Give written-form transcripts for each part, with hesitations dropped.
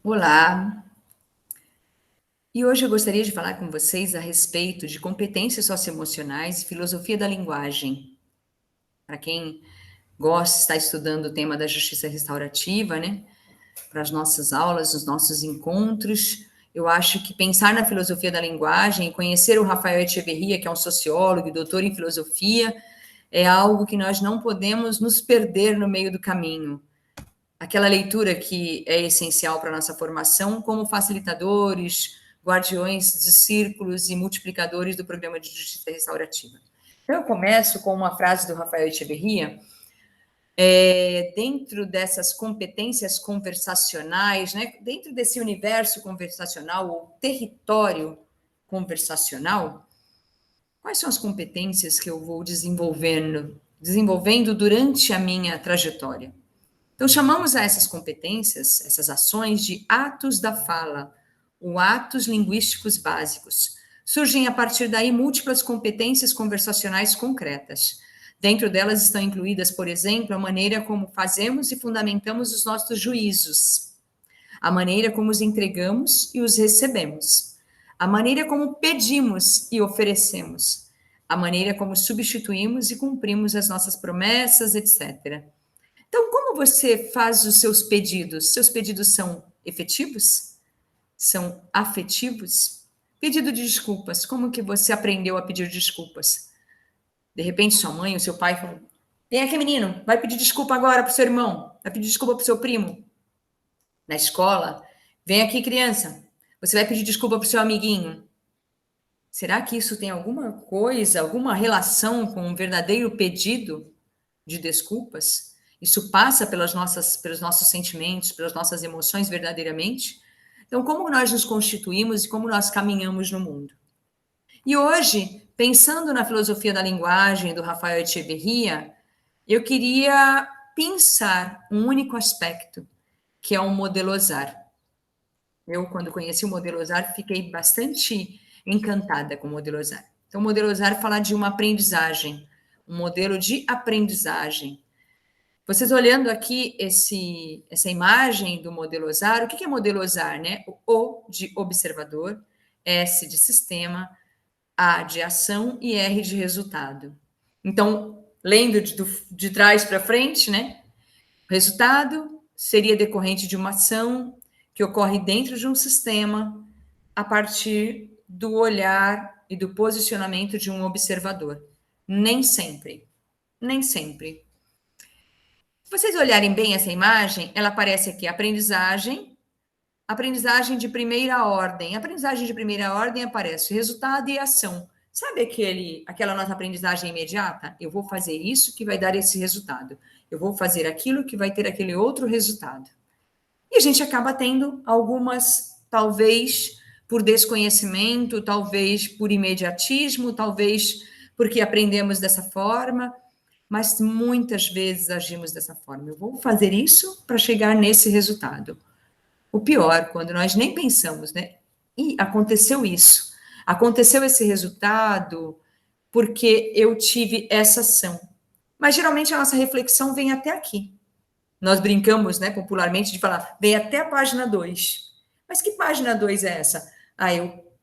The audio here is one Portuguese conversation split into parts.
Olá, e hoje eu gostaria de falar com vocês a respeito de competências socioemocionais e filosofia da linguagem. Para quem gosta, está estudando o tema da justiça restaurativa, né? Para as nossas aulas, os nossos encontros, eu acho que pensar na filosofia da linguagem, conhecer o Rafael Echeverria, que é um sociólogo e doutor em filosofia, é algo que nós não podemos nos perder no meio do caminho. Aquela leitura que é essencial para a nossa formação, como facilitadores, guardiões de círculos e multiplicadores do programa de justiça restaurativa. Então, eu começo com uma frase do Rafael Echeverria, dentro dessas competências conversacionais, né, dentro desse universo conversacional, ou território conversacional, quais são as competências que eu vou desenvolvendo durante a minha trajetória? Então, chamamos a essas competências, essas ações, de atos da fala, ou atos linguísticos básicos. Surgem a partir daí múltiplas competências conversacionais concretas. Dentro delas estão incluídas, por exemplo, a maneira como fazemos e fundamentamos os nossos juízos, a maneira como os entregamos e os recebemos, a maneira como pedimos e oferecemos, a maneira como substituímos e cumprimos as nossas promessas, etc. Então, como você faz os seus pedidos? Seus pedidos são efetivos? São afetivos? Pedido de desculpas. Como que você aprendeu a pedir desculpas? De repente, sua mãe ou seu pai falam: vem aqui, menino, vai pedir desculpa agora para o seu irmão, vai pedir desculpa para o seu primo. Na escola, vem aqui, criança, você vai pedir desculpa para o seu amiguinho. Será que isso tem alguma coisa, alguma relação com um verdadeiro pedido de desculpas? Isso passa pelos nossos sentimentos, pelas nossas emoções verdadeiramente? Então, como nós nos constituímos e como nós caminhamos no mundo? E hoje, pensando na filosofia da linguagem do Rafael Echeverria, eu queria pensar um único aspecto, que é o modelo OSAR. Eu, quando conheci o modelo OSAR, fiquei bastante encantada com o modelo OSAR. Então, o modelo OSAR fala de uma aprendizagem, um modelo de aprendizagem. Vocês olhando aqui essa imagem do modelo OSAR, o que é modelo OSAR, né? O O de observador, S de sistema, A de ação e R de resultado. Então, lendo de trás para frente, né? O resultado seria decorrente de uma ação que ocorre dentro de um sistema a partir do olhar e do posicionamento de um observador. Nem sempre. Nem sempre. Se vocês olharem bem essa imagem, ela aparece aqui, aprendizagem de primeira ordem. Aprendizagem de primeira ordem aparece resultado e ação. Sabe aquela nossa aprendizagem imediata? Eu vou fazer isso que vai dar esse resultado. Eu vou fazer aquilo que vai ter aquele outro resultado. E a gente acaba tendo algumas, talvez por desconhecimento, talvez por imediatismo, talvez porque aprendemos dessa forma, mas muitas vezes agimos dessa forma. Eu vou fazer isso para chegar nesse resultado. O pior, quando nós nem pensamos, né? E aconteceu isso. Aconteceu esse resultado porque eu tive essa ação. Mas geralmente a nossa reflexão vem até aqui. Nós brincamos, né, popularmente, de falar, vem até a página 2. Mas que página 2 é essa?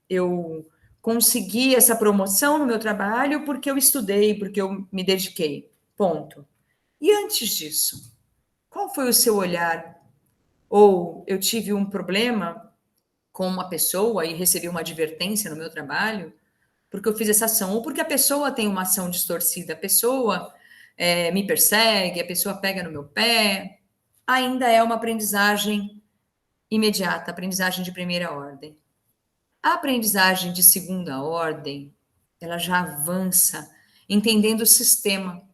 Eu consegui essa promoção no meu trabalho porque eu estudei, porque eu me dediquei. Ponto. E antes disso, qual foi o seu olhar? Ou eu tive um problema com uma pessoa e recebi uma advertência no meu trabalho porque eu fiz essa ação, ou porque a pessoa tem uma ação distorcida, a pessoa me persegue, a pessoa pega no meu pé, ainda é uma aprendizagem imediata, aprendizagem de primeira ordem. A aprendizagem de segunda ordem, ela já avança entendendo o sistema,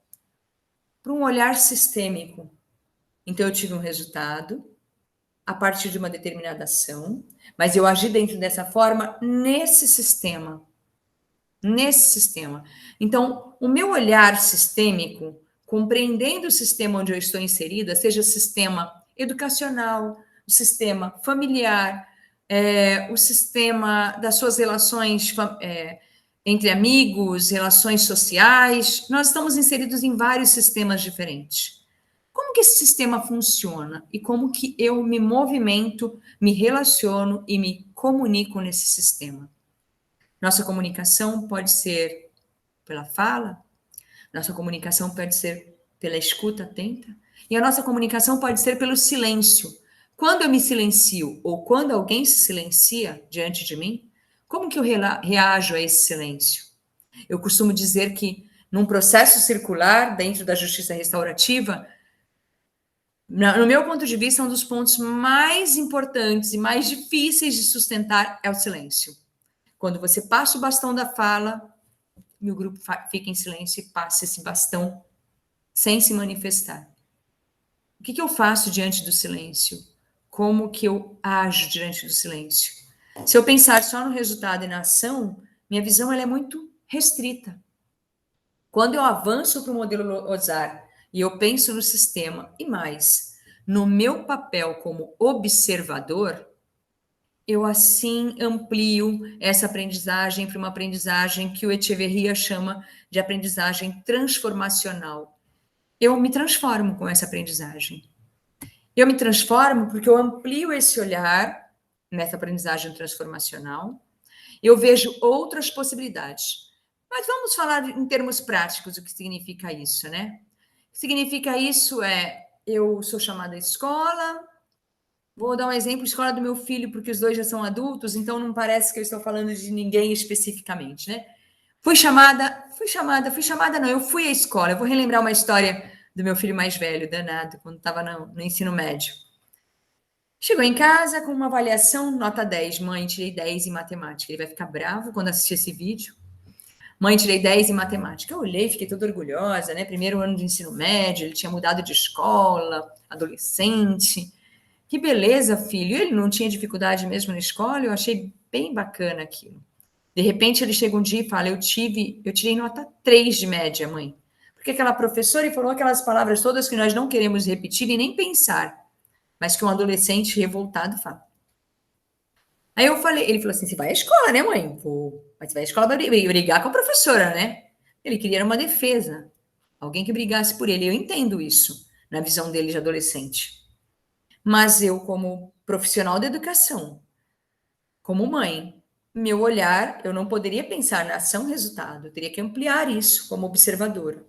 para um olhar sistêmico. Então, eu tive um resultado a partir de uma determinada ação, mas eu agi dentro dessa forma nesse sistema. Nesse sistema. Então, o meu olhar sistêmico, compreendendo o sistema onde eu estou inserida, seja o sistema educacional, o sistema familiar, o sistema das suas relações entre amigos, relações sociais, nós estamos inseridos em vários sistemas diferentes. como que esse sistema funciona e como que eu me movimento, me relaciono e me comunico nesse sistema. Nossa comunicação pode ser pela fala, nossa comunicação pode ser pela escuta atenta, e a nossa comunicação pode ser pelo silêncio. Quando eu me silencio ou quando alguém se silencia diante de mim, como que eu reajo a esse silêncio? Eu costumo dizer que num processo circular dentro da justiça restaurativa, no meu ponto de vista, um dos pontos mais importantes e mais difíceis de sustentar é o silêncio. Quando você passa o bastão da fala, e o grupo fica em silêncio e passa esse bastão sem se manifestar. O que eu faço diante do silêncio? Como que eu ajo diante do silêncio? Se eu pensar só no resultado e na ação, minha visão ela é muito restrita. Quando eu avanço para o modelo Ozar e eu penso no sistema e mais, no meu papel como observador, eu assim amplio essa aprendizagem para uma aprendizagem que o Echeverria chama de aprendizagem transformacional. Eu me transformo com essa aprendizagem. Eu me transformo porque eu amplio esse olhar nessa aprendizagem transformacional. Eu vejo outras possibilidades. Mas vamos falar em termos práticos o que significa isso, né? O que significa isso eu sou chamada à escola, vou dar um exemplo, escola do meu filho, porque os dois já são adultos, então não parece que eu estou falando de ninguém especificamente, né? Fui chamada não, eu fui à escola. Eu vou relembrar uma história do meu filho mais velho, danado, quando estava no ensino médio. Chegou em casa com uma avaliação, nota 10. Mãe, tirei 10 em matemática. Ele vai ficar bravo quando assistir esse vídeo. Mãe, tirei 10 em matemática. Eu olhei, fiquei toda orgulhosa, né? Primeiro ano de ensino médio, ele tinha mudado de escola, adolescente. Que beleza, filho. Ele não tinha dificuldade mesmo na escola, eu achei bem bacana aquilo. De repente, ele chega um dia e fala, eu tirei nota 3 de média, mãe. Porque aquela professora falou aquelas palavras todas que nós não queremos repetir e nem pensar, mas que um adolescente revoltado fala. Aí eu falei, ele falou assim, você vai à escola, né, mãe? Vou. Mas você vai à escola para brigar com a professora, né? Ele queria uma defesa, alguém que brigasse por ele. Eu entendo isso, na visão dele de adolescente. Mas eu, como profissional da educação, como mãe, meu olhar, eu não poderia pensar na ação-resultado, eu teria que ampliar isso como observadora.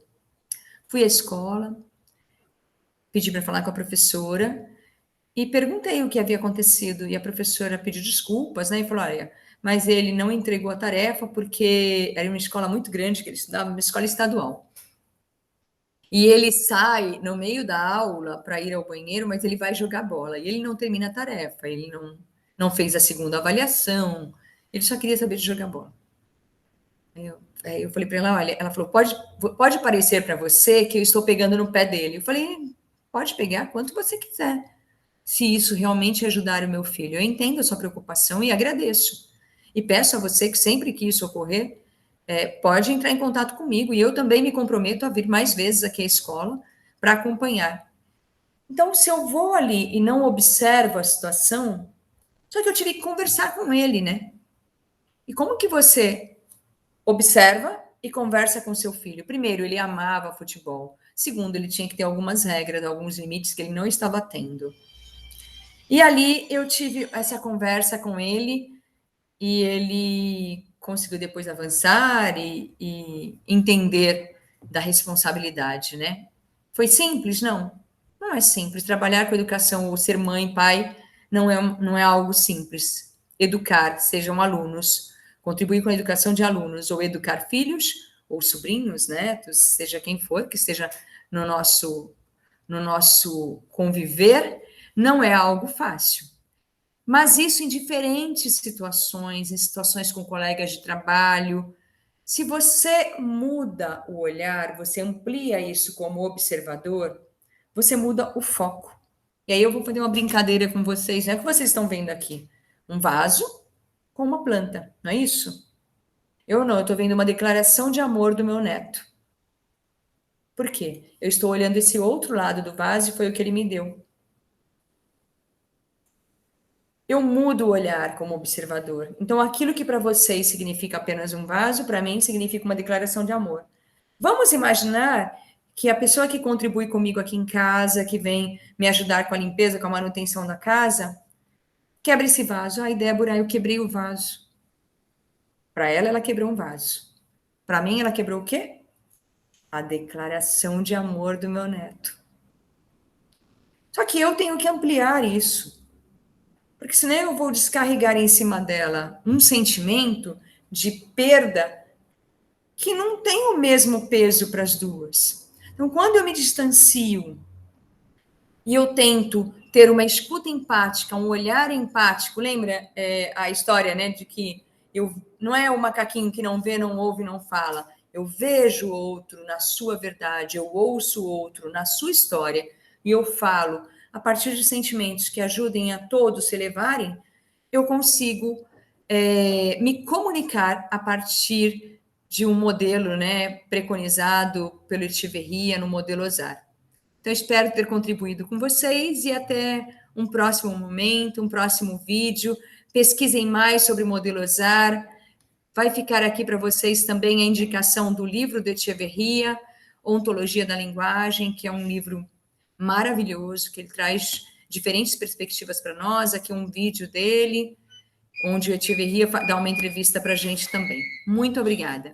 Fui à escola, pedi para falar com a professora e perguntei o que havia acontecido. E a professora pediu desculpas, né? E falou: olha, mas ele não entregou a tarefa porque era uma escola muito grande que ele estudava, uma escola estadual. E ele sai no meio da aula para ir ao banheiro, mas ele vai jogar bola. E ele não termina a tarefa, ele não fez a segunda avaliação, ele só queria saber de jogar bola. Aí eu falei para ela, olha, ela falou, pode parecer para você que eu estou pegando no pé dele. Eu falei, pode pegar quanto você quiser, se isso realmente ajudar o meu filho. Eu entendo a sua preocupação e agradeço. E peço a você que sempre que isso ocorrer, pode entrar em contato comigo. E eu também me comprometo a vir mais vezes aqui à escola para acompanhar. Então, se eu vou ali e não observo a situação, só que eu tive que conversar com ele, né? E como que você observa e conversa com seu filho? Primeiro, ele amava futebol. Segundo, ele tinha que ter algumas regras, alguns limites que ele não estava tendo. E ali eu tive essa conversa com ele e ele conseguiu depois avançar e entender da responsabilidade, né? Foi simples? Não. Não é simples. Trabalhar com educação ou ser mãe, pai, não é algo simples. Educar, sejam alunos, contribuir com a educação de alunos, ou educar filhos, ou sobrinhos, netos, seja quem for, que esteja no nosso conviver, não é algo fácil. Mas isso em diferentes situações, em situações com colegas de trabalho. Se você muda o olhar, você amplia isso como observador, você muda o foco. E aí eu vou fazer uma brincadeira com vocês, né? O que vocês estão vendo aqui? Um vaso com uma planta, não é isso? Eu estou vendo uma declaração de amor do meu neto. Por quê? Eu estou olhando esse outro lado do vaso e foi o que ele me deu. Eu mudo o olhar como observador. Então, aquilo que para vocês significa apenas um vaso, para mim significa uma declaração de amor. Vamos imaginar que a pessoa que contribui comigo aqui em casa, que vem me ajudar com a limpeza, com a manutenção da casa, quebra esse vaso. Ai, Débora, eu quebrei o vaso. Para ela, ela quebrou um vaso. Para mim, ela quebrou o quê? A declaração de amor do meu neto. Só que eu tenho que ampliar isso. Porque senão eu vou descarregar em cima dela um sentimento de perda que não tem o mesmo peso para as duas. Então, quando eu me distancio e eu tento ter uma escuta empática, um olhar empático, lembra a história, né, de que eu não é o macaquinho que não vê, não ouve, não fala. Eu vejo o outro na sua verdade, eu ouço o outro na sua história e eu falo a partir de sentimentos que ajudem a todos se elevarem, eu consigo me comunicar a partir de um modelo, né, preconizado pelo Echeverria no modelo OSAR. Então, espero ter contribuído com vocês e até um próximo momento, um próximo vídeo. Pesquisem mais sobre o modelo OSAR. Vai ficar aqui para vocês também a indicação do livro do Echeverria, Ontologia da Linguagem, que é um livro maravilhoso, que ele traz diferentes perspectivas para nós. Aqui um vídeo dele, onde o Echeverria dá uma entrevista para a gente também. Muito obrigada.